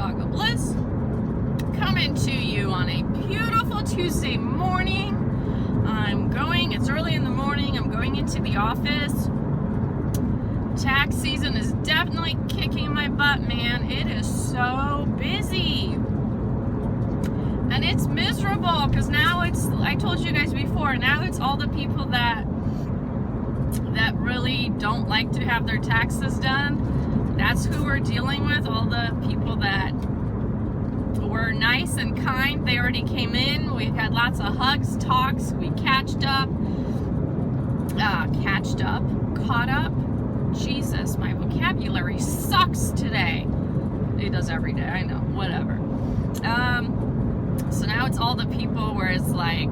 Dog of Bliss, coming to you on a beautiful Tuesday morning. It's early in the morning, I'm going into the office. Tax season is definitely kicking my butt, man. It is so busy. And it's miserable, because now I told you guys before, now it's all the people that really don't like to have their taxes done. That's who we're dealing with. All the people that were nice and kind, they already came in. We had lots of hugs, talks, we caught up. Jesus, my vocabulary sucks today. It does every day, I know, whatever. So now it's all the people where it's like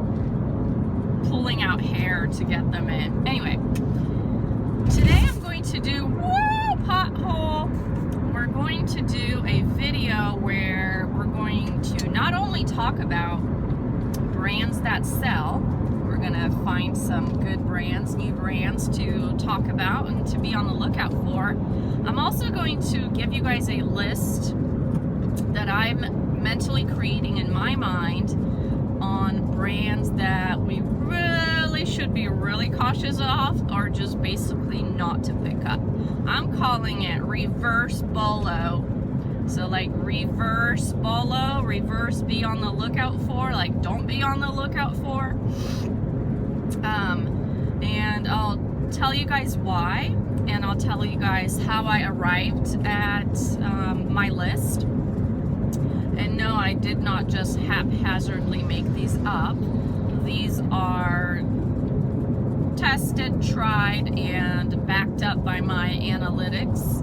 pulling out hair to get them in. Anyway, today I'm going to do, we're going to do a video where we're going to not only talk about brands that sell, we're going to find some good brands, new brands to talk about and to be on the lookout for. I'm also going to give you guys a list that I'm mentally creating in my mind on brands that we really should be really cautious of, or just basically not to pick up. I'm calling it reverse BOLO. So like reverse BOLO, reverse be on the lookout for, like don't be on the lookout for. And I'll tell you guys why, and I'll tell you guys how I arrived at my list. And no, I did not just haphazardly make these up. These are tested, tried, and backed up by my analytics,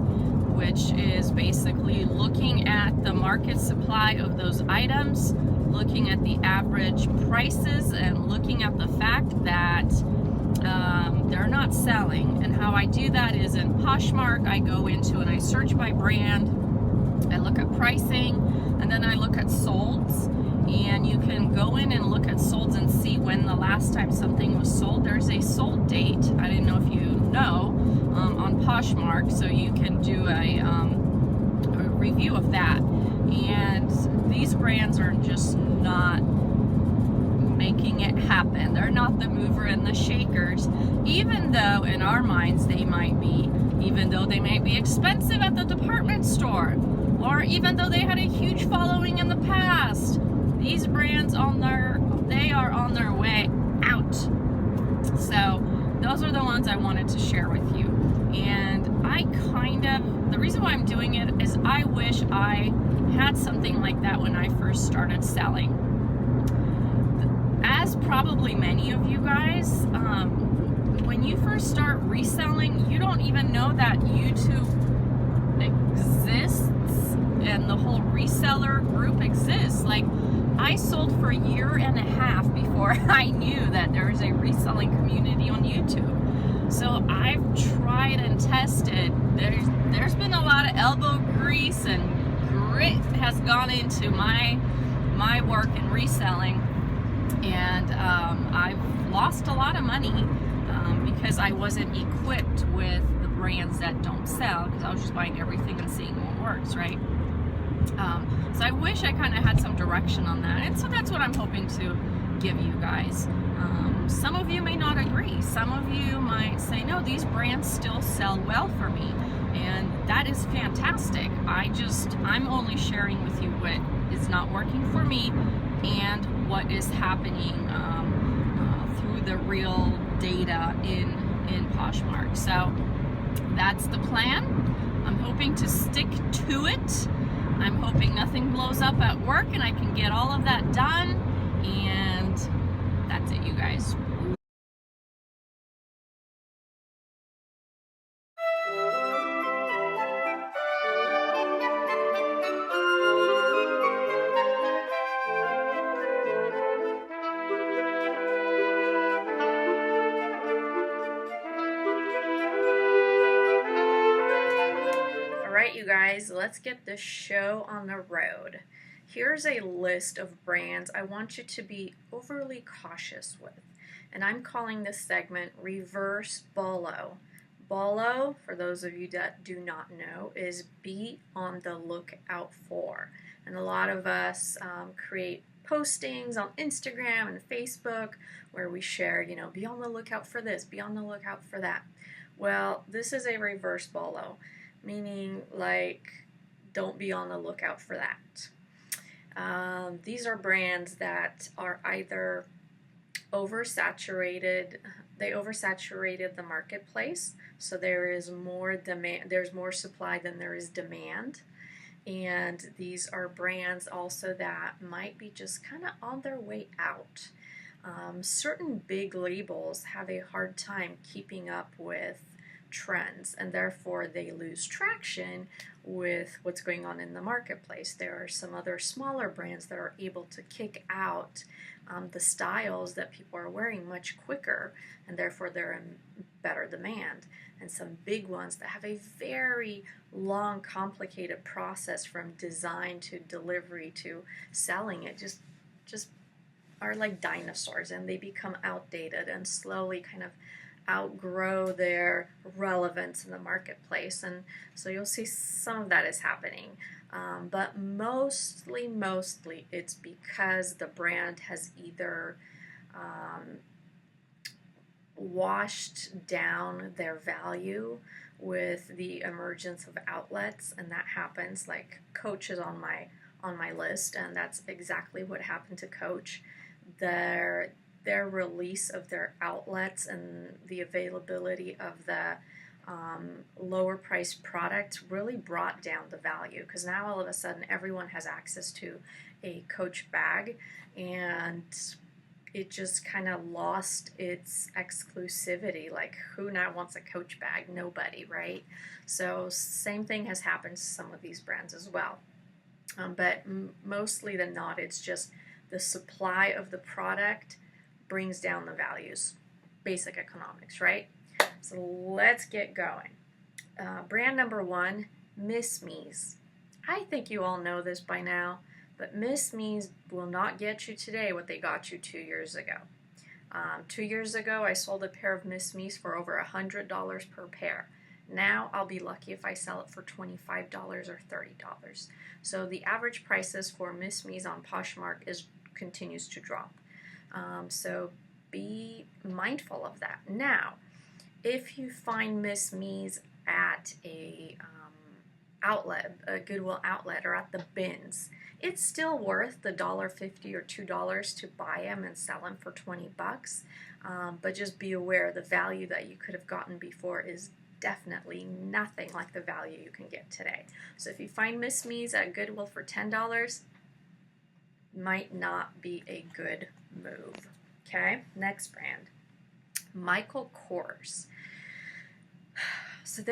which is basically looking at the market supply of those items, looking at the average prices, and looking at the fact that they're not selling. And how I do that is in Poshmark, I go into and I search by brand, I look at pricing, and then I look at solds. And you can go in and look at solds and see when the last time something was sold. There's a sold date, I didn't know if you know, on Poshmark, so you can do a review of that. And these brands are just not making it happen. They're not the mover and the shakers, even though in our minds they might be, even though they might be expensive at the department store, or even though they had a huge following in the past. These brands they are on their way out. So those are the ones I wanted to share with you. And the reason why I'm doing it is I wish I had something like that when I first started selling. As probably many of you guys, when you first start reselling, you don't even know that YouTube exists and the whole reseller group exists. Like, I sold for a year and a half before I knew that there was a reselling community on YouTube. So I've tried and tested. There's been a lot of elbow grease and grit has gone into my work in reselling, and I've lost a lot of money because I wasn't equipped with the brands that don't sell, because I was just buying everything and seeing what works, right? So I wish I kind of had some direction on that, and so that's what I'm hoping to give you guys. Some of you may not agree. Some of you might say, no, these brands still sell well for me, and that is fantastic. I'm only sharing with you what is not working for me and what is happening through the real data in Poshmark. So that's the plan. I'm hoping to stick to it. I'm hoping nothing blows up at work and I can get all of that done. And that's it, you guys. Alright, you guys, let's get this show on the road. Here's a list of brands I want you to be overly cautious with, and I'm calling this segment Reverse BOLO. BOLO, for those of you that do not know, is be on the lookout for. And a lot of us create postings on Instagram and Facebook where we share, you know, be on the lookout for this, be on the lookout for that. Well, this is a reverse BOLO, meaning like don't be on the lookout for that. These are brands that are either oversaturated, they oversaturated the marketplace, so there is more demand, there's more supply than there is demand. And these are brands also that might be just kind of on their way out. Certain big labels have a hard time keeping up with trends, and therefore they lose traction with what's going on in the marketplace. There are some other smaller brands that are able to kick out the styles that people are wearing much quicker, and therefore they're in better demand. And some big ones that have a very long, complicated process from design to delivery to selling it just are like dinosaurs, and they become outdated and slowly kind of outgrow their relevance in the marketplace. And so you'll see some of that is happening. But mostly it's because the brand has either washed down their value with the emergence of outlets, and that happens. Like Coach is on my list, and that's exactly what happened to Coach. Their release of their outlets and the availability of the lower priced product really brought down the value, because now all of a sudden everyone has access to a Coach bag, and it just kind of lost its exclusivity. Like, who now wants a Coach bag? Nobody, right? So same thing has happened to some of these brands as well. But mostly than not, it's just the supply of the product brings down the values. Basic economics, right? So let's get going. Brand number one, Miss Me's. I think you all know this by now, but Miss Me's will not get you today what they got you 2 years ago. 2 years ago, I sold a pair of Miss Me's for over $100 per pair. Now I'll be lucky if I sell it for $25 or $30. So the average prices for Miss Me's on Poshmark continues to drop. So be mindful of that. Now, if you find Miss Me's at a outlet, a Goodwill outlet, or at the bins, it's still worth the $1.50 or $2 to buy them and sell them for 20 bucks. But just be aware, the value that you could have gotten before is definitely nothing like the value you can get today. So if you find Miss Me's at Goodwill for $10, might not be a good move. Okay, next brand, Michael Kors. So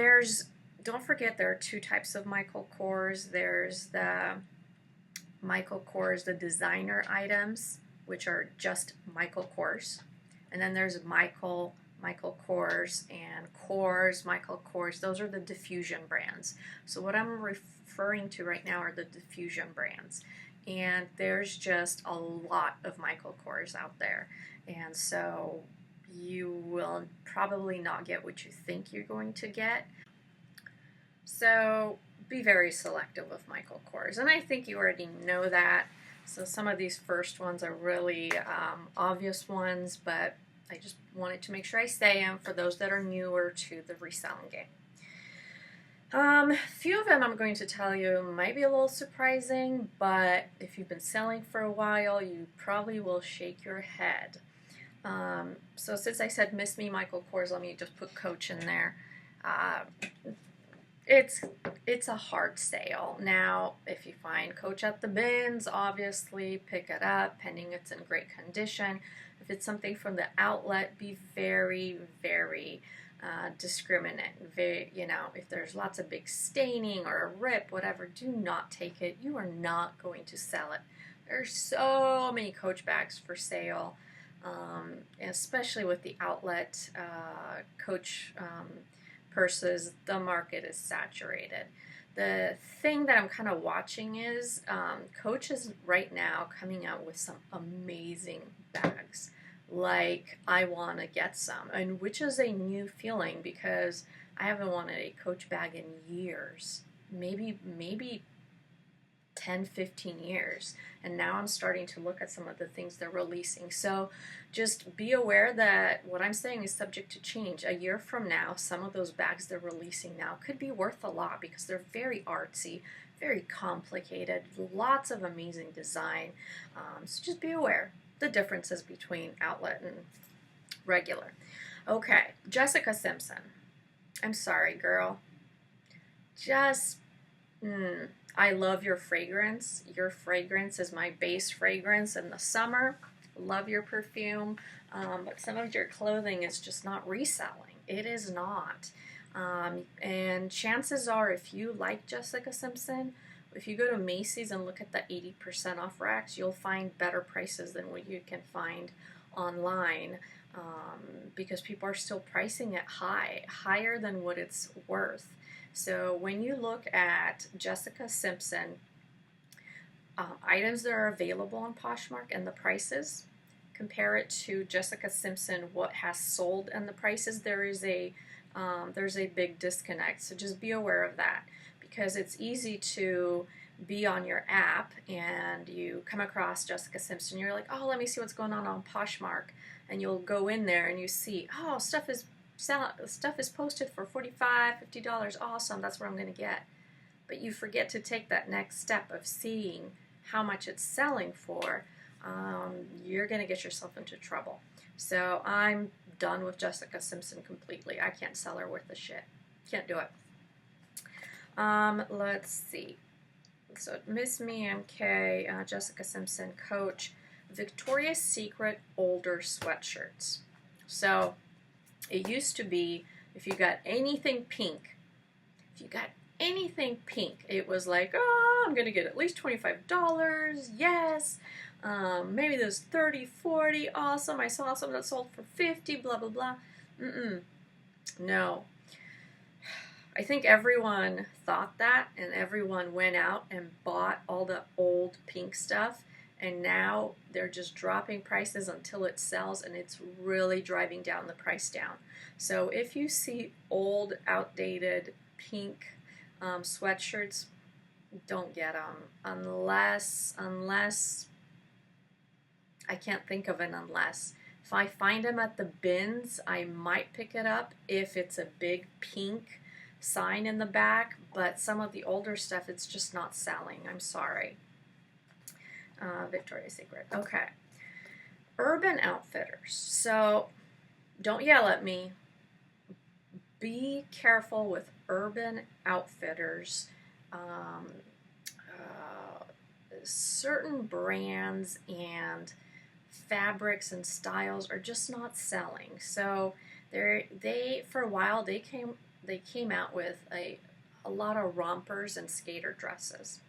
don't forget, there are two types of Michael Kors. There's the Michael Kors, the designer items, which are just Michael Kors. And then there's Michael Kors, and Kors, Michael Kors. Those are the diffusion brands. So what I'm referring to right now are the diffusion brands. And there's just a lot of Michael Kors out there. And so you will probably not get what you think you're going to get. So be very selective with Michael Kors. And I think you already know that. So some of these first ones are really obvious ones, but I just wanted to make sure I say them for those that are newer to the reselling game. Few of them I'm going to tell you might be a little surprising, but if you've been selling for a while, you probably will shake your head. So since I said Miss Me Michael Kors, let me just put Coach in there. It's a hard sale. Now, if you find Coach at the bins, obviously pick it up, pending it's in great condition. If it's something from the outlet, be very, very discriminate. If there's lots of big staining or a rip, whatever, do not take it. You are not going to sell it. There's so many Coach bags for sale, especially with the outlet Coach purses. The market is saturated. The thing that I'm kind of watching is Coach is right now coming out with some amazing bags. Like, I want to get some, and which is a new feeling, because I haven't wanted a Coach bag in years, maybe 10, 15 years. And now I'm starting to look at some of the things they're releasing. So just be aware that what I'm saying is subject to change. A year from now, some of those bags they're releasing now could be worth a lot because they're very artsy, very complicated, lots of amazing design. So just be aware the differences between outlet and regular. Okay, Jessica Simpson. I'm sorry, girl. Just, I love your fragrance. Your fragrance is my base fragrance in the summer. Love your perfume. But some of your clothing is just not reselling. It is not. And chances are, if you like Jessica Simpson, if you go to Macy's and look at the 80% off racks, you'll find better prices than what you can find online. Because people are still pricing it higher than what it's worth. So when you look at Jessica Simpson, items that are available on Poshmark and the prices, compare it to Jessica Simpson, what has sold and the prices, there's a big disconnect. So just be aware of that, because it's easy to be on your app and you come across Jessica Simpson, you're like, oh, let me see what's going on Poshmark. And you'll go in there and you see, oh, stuff is posted for $45, $50. Awesome, that's what I'm going to get. But you forget to take that next step of seeing how much it's selling for. You're going to get yourself into trouble. So I'm done with Jessica Simpson completely. I can't sell her worth a shit. Can't do it. Let's see. So Miss Me MK, Jessica Simpson, Coach, Victoria's Secret older sweatshirts. So it used to be if you got anything pink, it was like, oh, I'm going to get at least $25. Yes. Maybe there's 30, 40. Awesome. I saw some that sold for 50, blah, blah, blah. No. I think everyone thought that, and everyone went out and bought all the old pink stuff. And now they're just dropping prices until it sells, and it's really driving down the price down. So if you see old, outdated pink sweatshirts, don't get them unless I can't think of an unless. If I find them at the bins, I might pick it up if it's a big pink sign in the back. But some of the older stuff, it's just not selling. I'm sorry. Victoria's Secret. Okay. Urban Outfitters. So don't yell at me. Be careful with Urban Outfitters. Certain brands and fabrics and styles are just not selling. So they for a while they came out with a lot of rompers and skater dresses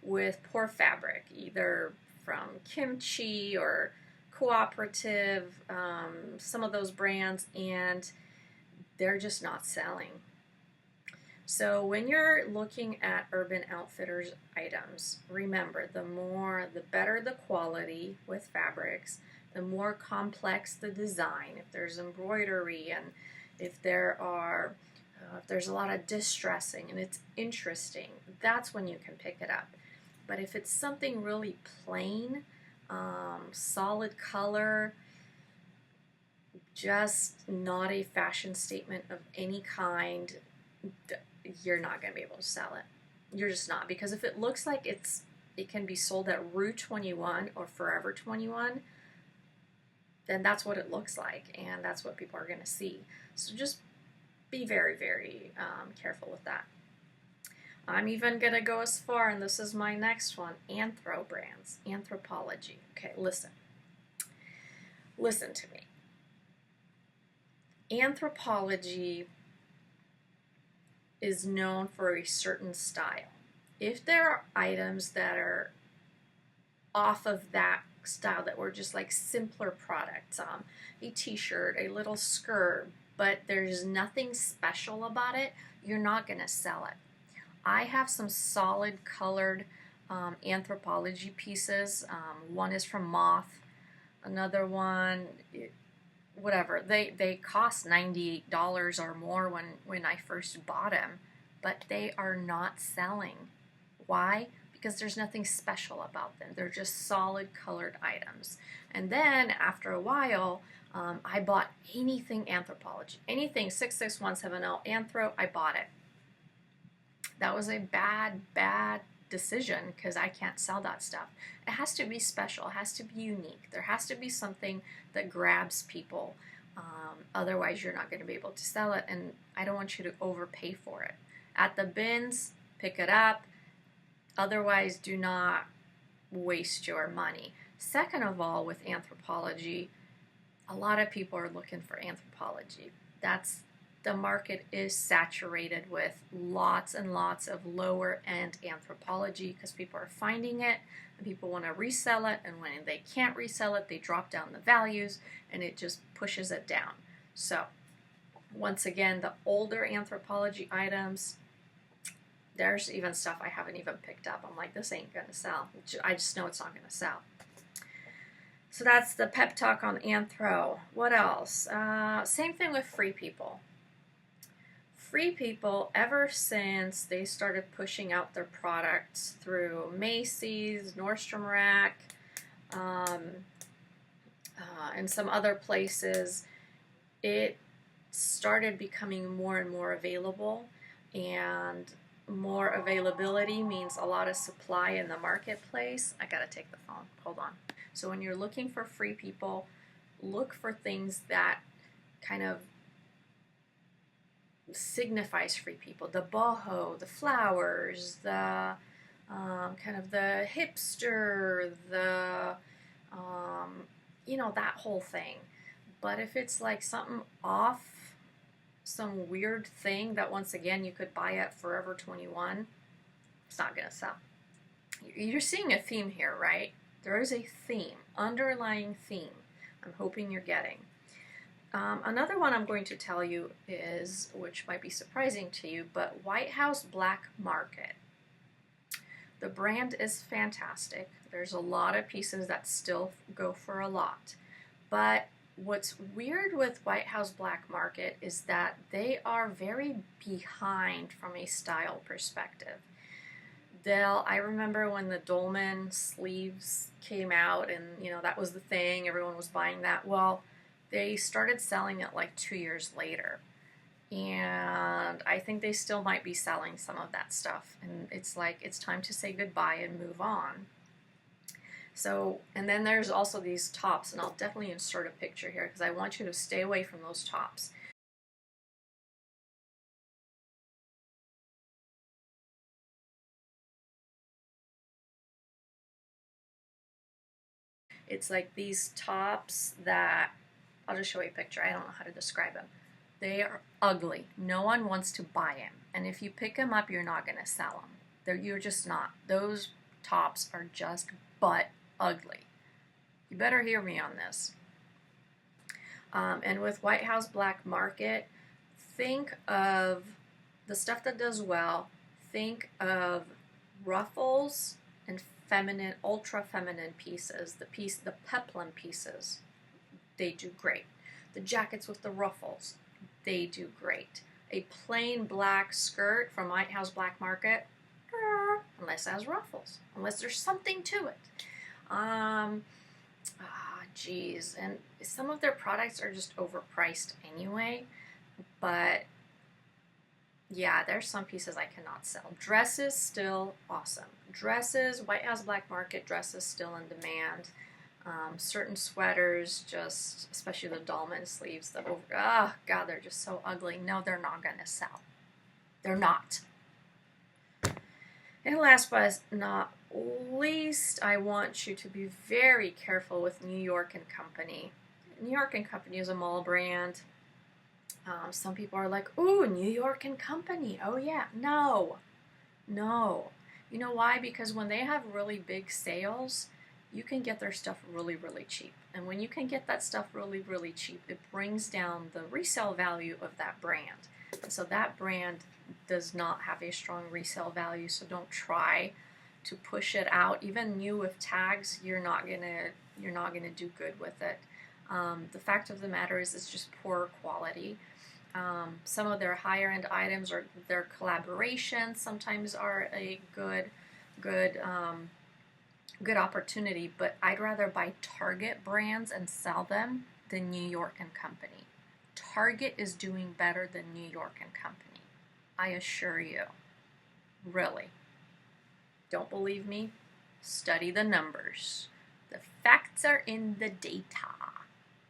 with poor fabric, either from Kimchi or Cooperative, some of those brands, and they're just not selling. So when you're looking at Urban Outfitters items, remember, the better the quality with fabrics, the more complex the design. If there's embroidery and if there's a lot of distressing and it's interesting, that's when you can pick it up. But if it's something really plain, solid color, just not a fashion statement of any kind, you're not going to be able to sell it. You're just not. Because if it looks like it can be sold at Rue 21 or Forever 21, then that's what it looks like, and that's what people are going to see. So just be very, very careful with that. I'm even going to go as far, and this is my next one, Anthro brands, Anthropology. Okay, listen. Listen to me. Anthropology is known for a certain style. If there are items that are off of that style that were just like simpler products, a t-shirt, a little skirt, but there's nothing special about it, you're not going to sell it. I have some solid colored Anthropology pieces. One is from Moth. Another one, whatever, they cost $98 or more when I first bought them, but they are not selling. Why? Because there's nothing special about them. They're just solid colored items. And then after a while, I bought anything Anthropology, anything 66170 Anthro, I bought it. That was a bad decision because I can't sell that stuff. It has to be special. It has to be unique. There has to be something that grabs people. Otherwise, you're not going to be able to sell it, and I don't want you to overpay for it. At the bins, pick it up. Otherwise, do not waste your money. Second of all, with Anthropology, a lot of people are looking for Anthropology. The market is saturated with lots and lots of lower end Anthropology because people are finding it and people want to resell it, and when they can't resell it, they drop down the values and it just pushes it down. So once again, the older Anthropology items, there's even stuff I haven't even picked up. I'm like, this ain't gonna sell. I just know it's not gonna sell. So that's the pep talk on Anthro. What else? Same thing with Free People. Free People, ever since they started pushing out their products through Macy's, Nordstrom Rack, and some other places, it started becoming more and more available, and more availability means a lot of supply in the marketplace. I gotta take the phone, hold on. So when you're looking for Free People, look for things that kind of signifies Free People. The boho, the flowers, the kind of the hipster, the you know, that whole thing. But if it's like something off, some weird thing that once again you could buy at Forever 21, it's not gonna sell. You're seeing a theme here, right? There is a theme, underlying theme. I'm hoping you're getting. Another one I'm going to tell you is, which might be surprising to you, but White House Black Market. The brand is fantastic. There's a lot of pieces that still go for a lot. But what's weird with White House Black Market is that they are very behind from a style perspective. I remember when the dolman sleeves came out, and you know, that was the thing, everyone was buying that. Well, they started selling it like 2 years later, and I think they still might be selling some of that stuff, and it's like it's time to say goodbye and move on. So, and then there's also these tops, and I'll definitely insert a picture here because I want you to stay away from those tops. It's like these tops that, I'll just show you a picture. I don't know how to describe them. They are ugly. No one wants to buy them. And if you pick them up, you're not going to sell them. You're just not. Those tops are just butt ugly. You better hear me on this. And with White House Black Market, think of the stuff that does well. Think of ruffles and feminine, ultra feminine pieces. The peplum pieces, they do great. The jackets with the ruffles, they do great. A plain black skirt from White House Black Market, unless it has ruffles, unless there's something to it. Geez, and some of their products are just overpriced anyway, but yeah, there's some pieces I cannot sell. Dresses, still awesome. Dresses, White House Black Market dresses still in demand. Certain sweaters, just, especially the dolman sleeves, oh God, they're just so ugly. No, they're not gonna sell. They're not. And last but not least, I want you to be very careful with New York & Company. New York & Company is a mall brand. Some people are like, ooh, New York & Company. Oh yeah. No. No. You know why? Because when they have really big sales, you can get their stuff really, really cheap. And when you can get that stuff really, really cheap, it brings down the resale value of that brand. And so that brand does not have a strong resale value, so don't try to push it out. Even new with tags, you're not gonna do good with it. The fact of the matter is it's just poor quality. Some of their higher end items or their collaborations sometimes are a good opportunity, but I'd rather buy Target brands and sell them than New York and Company. Target is doing better than New York and Company. I assure you. Really. Don't believe me? Study the numbers. The facts are in the data.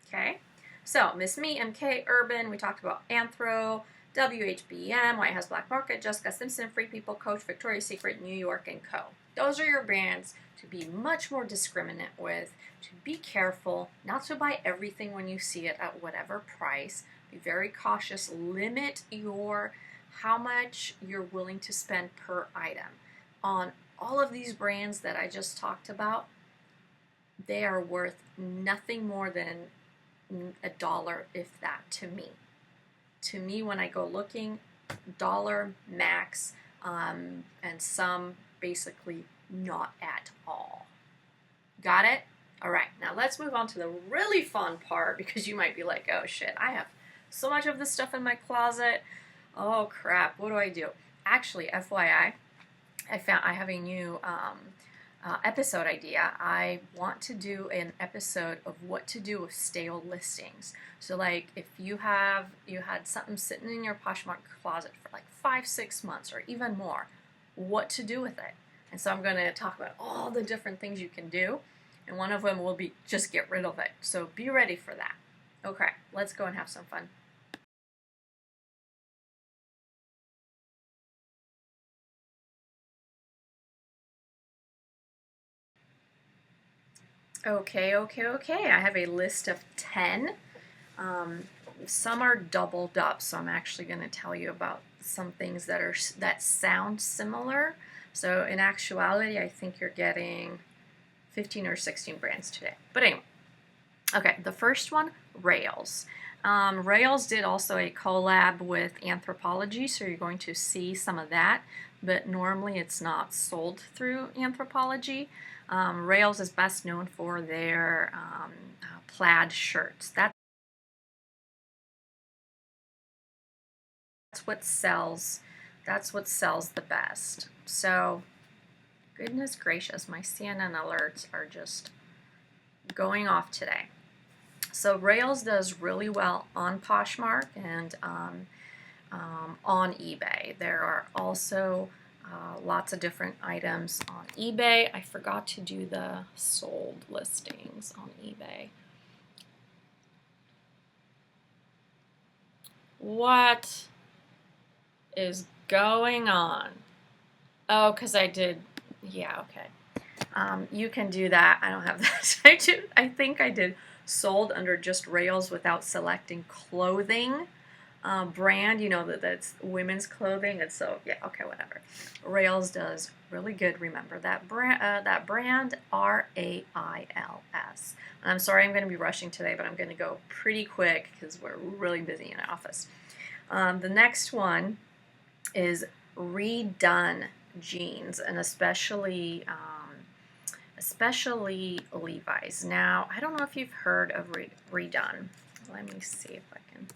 Okay? So, Miss Me, MK, Urban, we talked about Anthro, WHBM, White House Black Market, Jessica Simpson, Free People, Coach, Victoria's Secret, New York, and Co. Those are your brands to be much more discriminate with, to be careful, not to buy everything when you see it at whatever price. Be very cautious. Limit how much you're willing to spend per item. On all of these brands that I just talked about, they are worth nothing more than $1, if that, to me. To me, when I go looking, $1 max, and some basically not at all. Got it? All right, now let's move on to the really fun part, because you might be like, oh shit, I have so much of this stuff in my closet. Oh crap, what do I do? Actually, FYI, I have a new episode idea. I want to do an episode of what to do with stale listings. So like if you had something sitting in your Poshmark closet for like 5-6 months or even more, what to do with it. And so I'm going to talk about all the different things you can do, and one of them will be just get rid of it. So be ready for that. Okay, let's go and have some fun. Okay. I have a list of 10. Some are doubled up, so I'm actually going to tell you about some things that sound similar. So in actuality, I think you're getting 15 or 16 brands today. But anyway, okay, the first one, Rails. Rails did also a collab with Anthropology, so you're going to see some of that, but normally it's not sold through Anthropology. Rails is best known for their plaid shirts. That's what sells. That's what sells the best. So, goodness gracious, my CNN alerts are just going off today. So Rails does really well on Poshmark and on eBay. There are also lots of different items on eBay. I forgot to do the sold listings on eBay. What is going on? Oh, because I did, yeah, okay. You can do that. I don't have that. I think I did sold under just Rails without selecting clothing brand. You know that's women's clothing, and so yeah, okay, whatever. Rails does really good. Remember that brand RAILS. And I'm sorry, I'm going to be rushing today, but I'm going to go pretty quick because we're really busy in the office. The next one is Redone jeans, and especially Levi's. Now, I don't know if you've heard of Redone. Let me see if I can.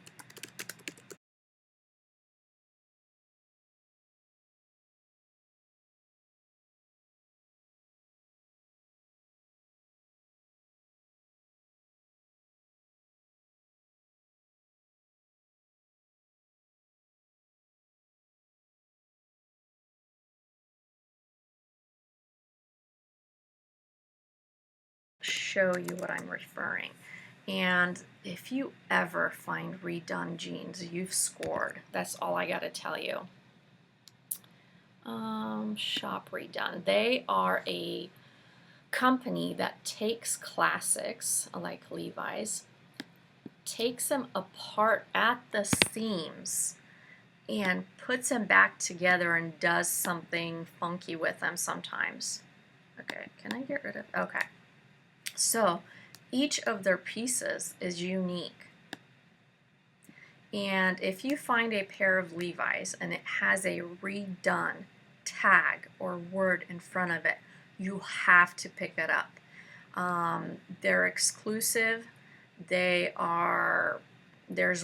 Show you what I'm referring. And if you ever find Redone jeans, you've scored. That's all I got to tell you. Shop Redone. They are a company that takes classics like Levi's, takes them apart at the seams, and puts them back together and does something funky with them sometimes. Okay, can I get rid of? Okay. So each of their pieces is unique. And if you find a pair of Levi's and it has a Redone tag or word in front of it, you have to pick it up. They're exclusive. There's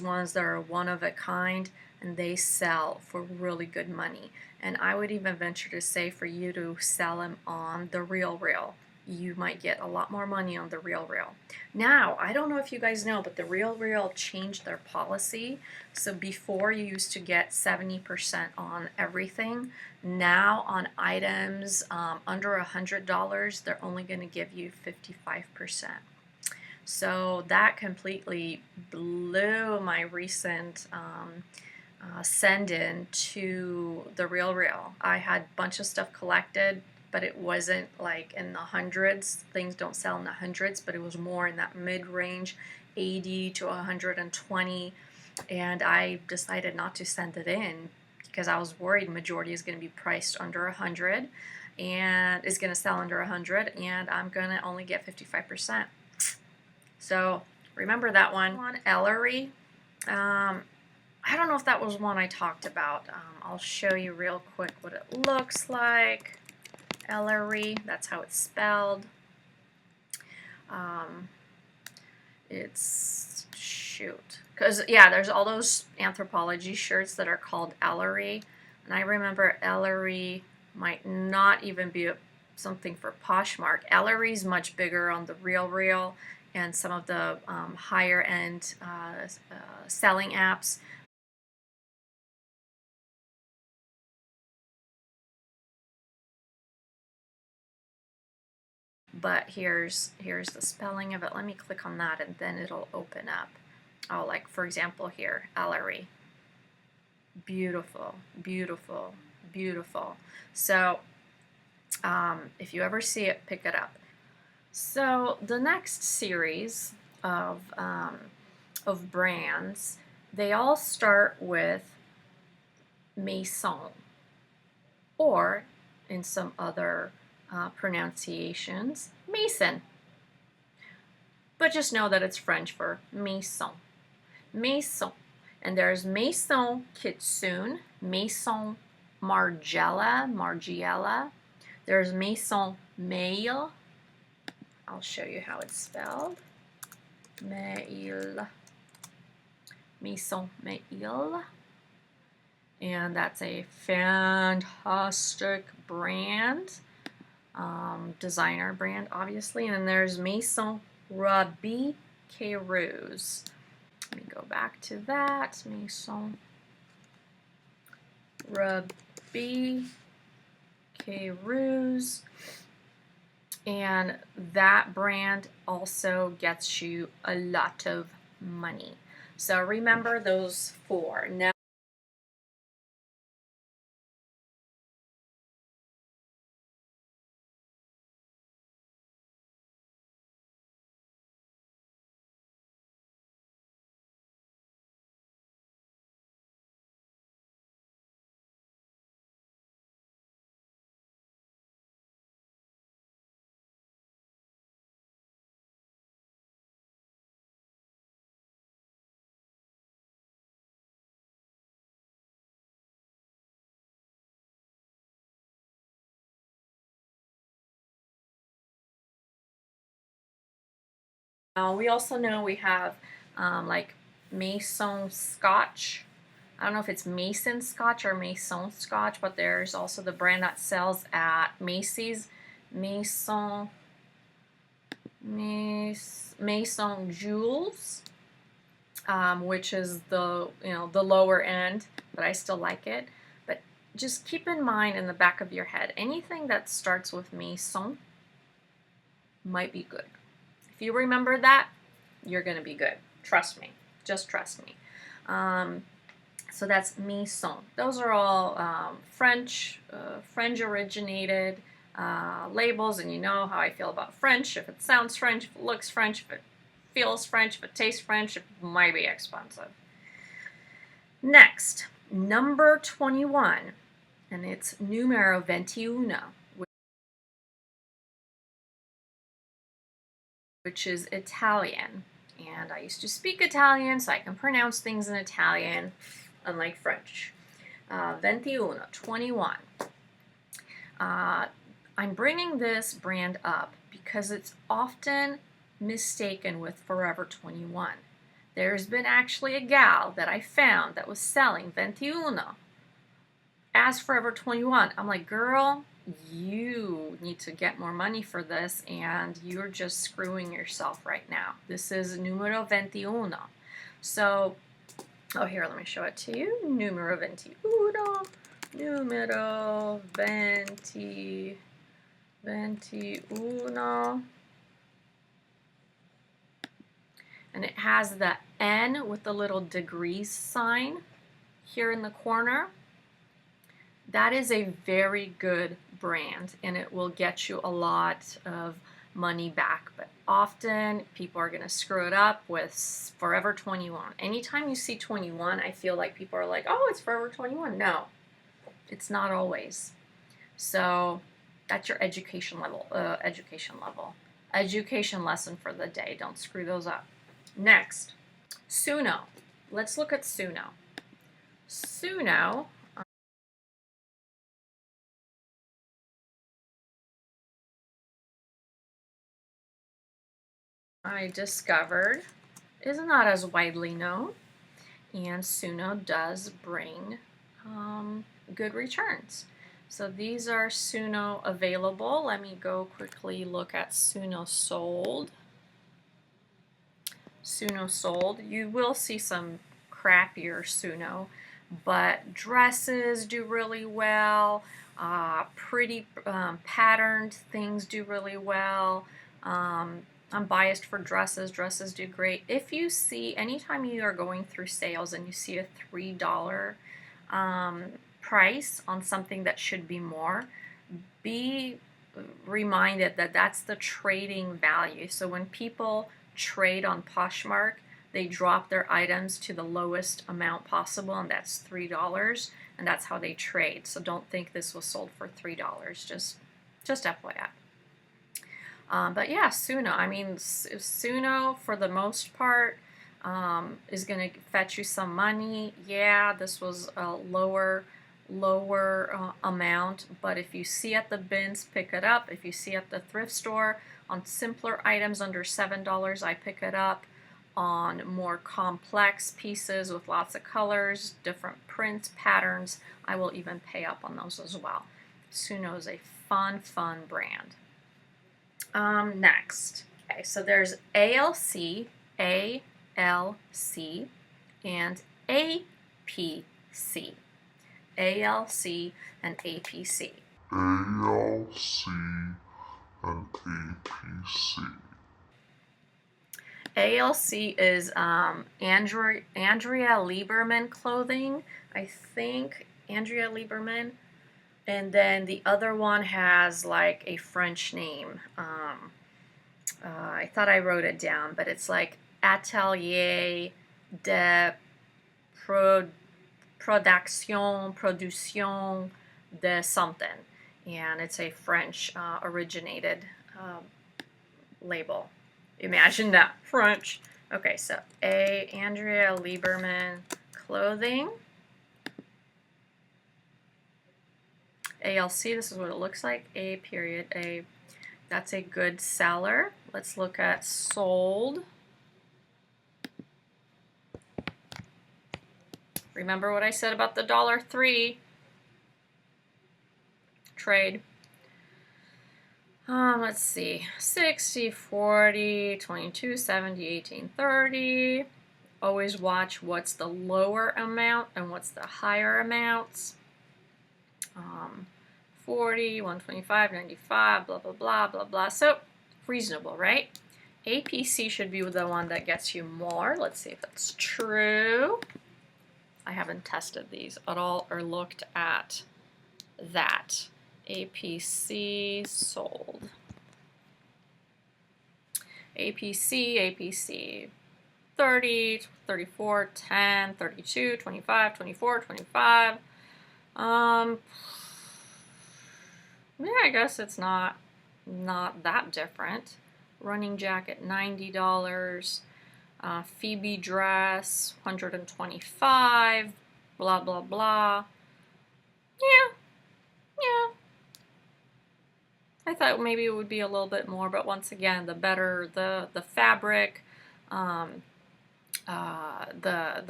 ones that are one of a kind, and they sell for really good money. And I would even venture to say for you to sell them on the RealReal, you might get a lot more money on the RealReal. Now, I don't know if you guys know, but the RealReal changed their policy. So before you used to get 70% on everything. Now on items under $100, they're only going to give you 55%. So that completely blew my recent send-in to the RealReal. I had a bunch of stuff collected, but it wasn't like in the hundreds. Things don't sell in the hundreds, but it was more in that mid-range, 80 to 120, and I decided not to send it in because I was worried majority is going to be priced under 100 and is going to sell under 100, and I'm going to only get 55%. So remember that one. Ellery. I don't know if that was one I talked about. I'll show you real quick what it looks like. Ellery, that's how it's spelled. It's, shoot. Because, yeah, there's all those Anthropology shirts that are called Ellery. And I remember Ellery might not even be something for Poshmark. Ellery's much bigger on the RealReal and some of the higher end selling apps. But here's the spelling of it. Let me click on that and then it'll open up. Oh, like for example here, Ellery. Beautiful, beautiful, beautiful. So if you ever see it, pick it up. So the next series of brands, they all start with Maison, or in some other pronunciations, Mason. But just know that it's French for Maison. Maison. And there's Maison KITSUNE, Maison Margiela. There's Maison Mail. I'll show you how it's spelled. Mail. Maison Mail. And that's a fantastic brand. Designer brand, obviously. And then there's Maison Rabi KAYROUZ. Let me go back to that. Maison Rabi KAYROUZ. And that brand also gets you a lot of money. So remember those four. Now, we also know we have like Maison Scotch. I don't know if it's Mason Scotch or Maison Scotch, but there's also the brand that sells at Macy's, Maison Jewels, which is the the lower end, but I still like it. But just keep in mind in the back of your head, anything that starts with Maison might be good. If you remember that, you're going to be good. Trust me. Just trust me. So that's Maison. Those are all French originated labels, and you know how I feel about French. If it sounds French, if it looks French, if it feels French, if it tastes French, it might be expensive. Next, number 21, and it's numero 21. Which is Italian. And I used to speak Italian, so I can pronounce things in Italian, unlike French. 21. I'm bringing this brand up because it's often mistaken with Forever 21. There's been actually a gal that I found that was selling 21 as Forever 21. I'm like, girl, you need to get more money for this, and you're just screwing yourself right now. This is numero 21. So, oh, here, let me show it to you. Numero 21. Numero 21. And it has the N with the little degrees sign here in the corner. That is a very good brand, and it will get you a lot of money back. But often people are going to screw it up with Forever 21. Anytime you see 21, I feel like people are like, oh, it's Forever 21. No, it's not always. So that's your education lesson for the day. Don't screw those up. Next, Suno. Let's look at Suno. Suno, I discovered, is not as widely known, and Suno does bring good returns. So these are Suno available. Let me go quickly look at Suno sold. Suno sold. You will see some crappier Suno, but dresses do really well. Pretty patterned things do really well. I'm biased for dresses. Dresses do great. If you see, anytime you are going through sales and you see a $3 price on something that should be more, be reminded that that's the trading value. So when people trade on Poshmark, they drop their items to the lowest amount possible, and that's $3, and that's how they trade. So don't think this was sold for $3, just FYI. But yeah, Suno. I mean, Suno for the most part is going to fetch you some money. Yeah, this was a lower amount, but if you see at the bins, pick it up. If you see at the thrift store on simpler items under $7, I pick it up. On more complex pieces with lots of colors, different prints, patterns, I will even pay up on those as well. Suno is a fun brand. Next, okay, so there's ALC, and APC. ALC and APC. ALC and APC. ALC is Andrea Lieberman clothing, I think, Andrea Lieberman, and then the other one has like a French name. I thought I wrote it down, but it's like Atelier de Production de something, and it's a French originated label. Imagine that, French. Okay, so Andrea Lieberman clothing. ALC, this is what it looks like. A. That's a good seller. Let's look at sold. Remember what I said about the $3 trade. Let's see, 60, 40, 22, 70, 18, 30. Always watch what's the lower amount and what's the higher amounts. 40, 125, 95, blah, blah, blah, blah, blah. So, reasonable, right? APC should be the one that gets you more. Let's see if that's true. I haven't tested these at all or looked at that. APC sold. APC, 30, 34, 10, 32, 25, 24, 25. Yeah, I guess it's not that different. Running jacket, $90. Phoebe dress, $125. Blah, blah, blah. Yeah. I thought maybe it would be a little bit more, but once again, the better the fabric, the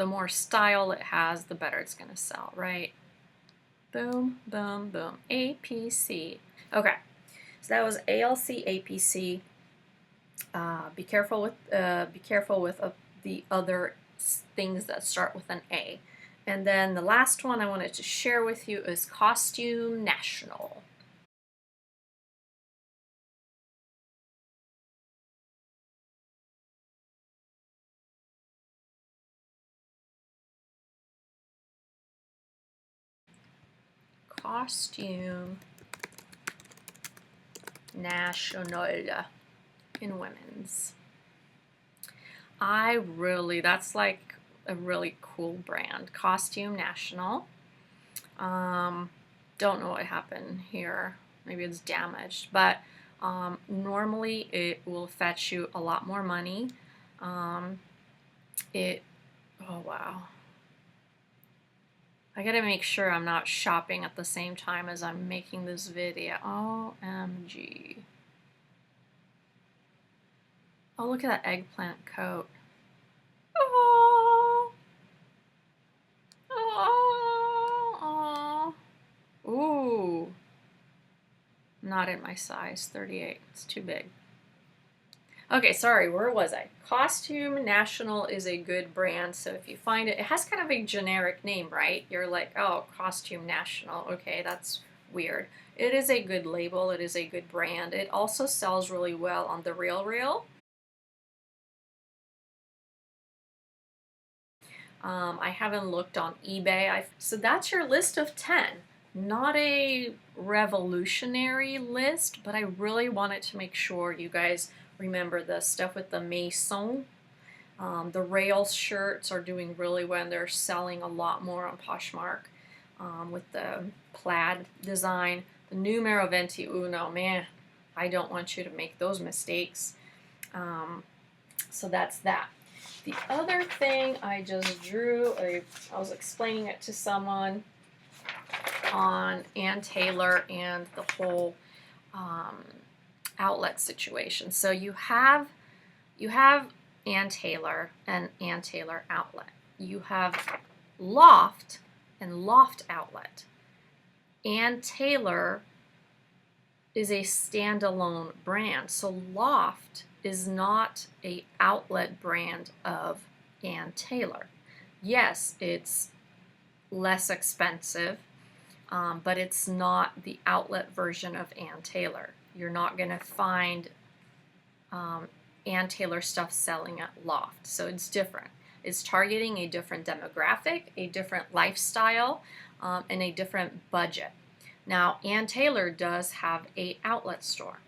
more style it has, the better it's going to sell, right? Boom, boom, boom. APC. Okay, so that was ALC APC. Be careful with the other things that start with an A. And then the last one I wanted to share with you is Costume National. Costume National in women's. That's like a really cool brand. Costume National. Don't know what happened here. Maybe it's damaged, but normally it will fetch you a lot more money. Oh wow. I gotta make sure I'm not shopping at the same time as I'm making this video. OMG. Oh, look at that eggplant coat. Oh. Oh. Ooh. Not in my size, 38. It's too big. Okay, sorry, where was I? Costume National is a good brand, so if you find it, it has kind of a generic name, right? You're like, oh, Costume National, okay, that's weird. It is a good label, it is a good brand. It also sells really well on the RealReal. I haven't looked on eBay. So that's your list of 10. Not a revolutionary list, but I really wanted to make sure you guys remember the stuff with the maison. The rail shirts are doing really well, and they're selling a lot more on Poshmark with the plaid design. The numero 21, man, I don't want you to make those mistakes. So that's that. The other thing I just drew, I was explaining it to someone on Ann Taylor and the whole outlet situation. So you have Ann Taylor and Ann Taylor outlet. You have Loft and Loft outlet. Ann Taylor is a standalone brand. So Loft is not a outlet brand of Ann Taylor. Yes, it's less expensive, but it's not the outlet version of Ann Taylor. You're not going to find Ann Taylor stuff selling at Loft, so it's different. It's targeting a different demographic, a different lifestyle, and a different budget. Now, Ann Taylor does have an outlet store,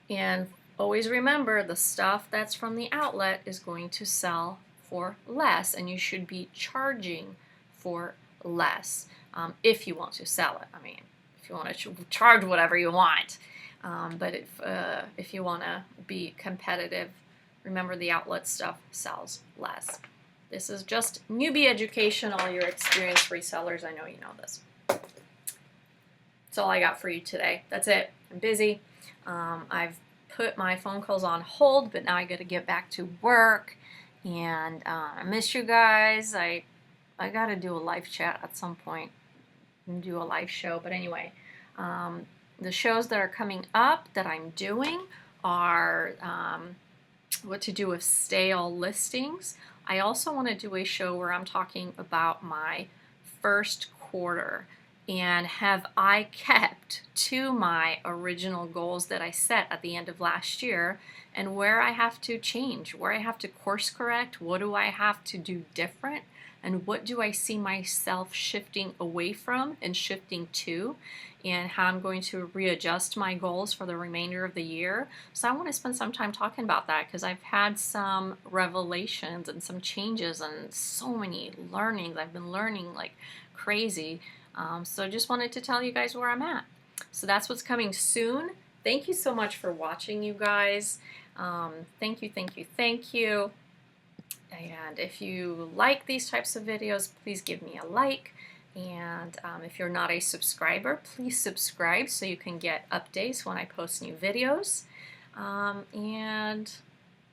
and always remember the stuff that's from the outlet is going to sell for less, and you should be charging for less if you want to sell it. I mean, if you want to charge whatever you want, but if you want to be competitive, remember the outlet stuff sells less. This is just newbie education. All your experienced resellers, I know you know this. That's all I got for you today. That's it. I'm busy. I've put my phone calls on hold, but now I got to get back to work, and I miss you guys. I got to do a live chat at some point and do a live show, but anyway, the shows that are coming up that I'm doing are what to do with stale listings. I also want to do a show where I'm talking about my first quarter and have I kept to my original goals that I set at the end of last year, and where I have to change, where I have to course correct, what do I have to do different, and what do I see myself shifting away from and shifting to, and how I'm going to readjust my goals for the remainder of the year. So I want to spend some time talking about that because I've had some revelations and some changes and so many learnings. I've been learning like crazy. So just wanted to tell you guys where I'm at. So that's what's coming soon. Thank you so much for watching, you guys. Thank you, thank you, thank you. And if you like these types of videos, please give me a like. And if you're not a subscriber, please subscribe so you can get updates when I post new videos. And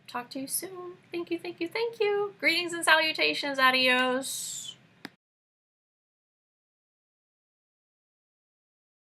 talk to you soon. Thank you, thank you, thank you. Greetings and salutations. Adios.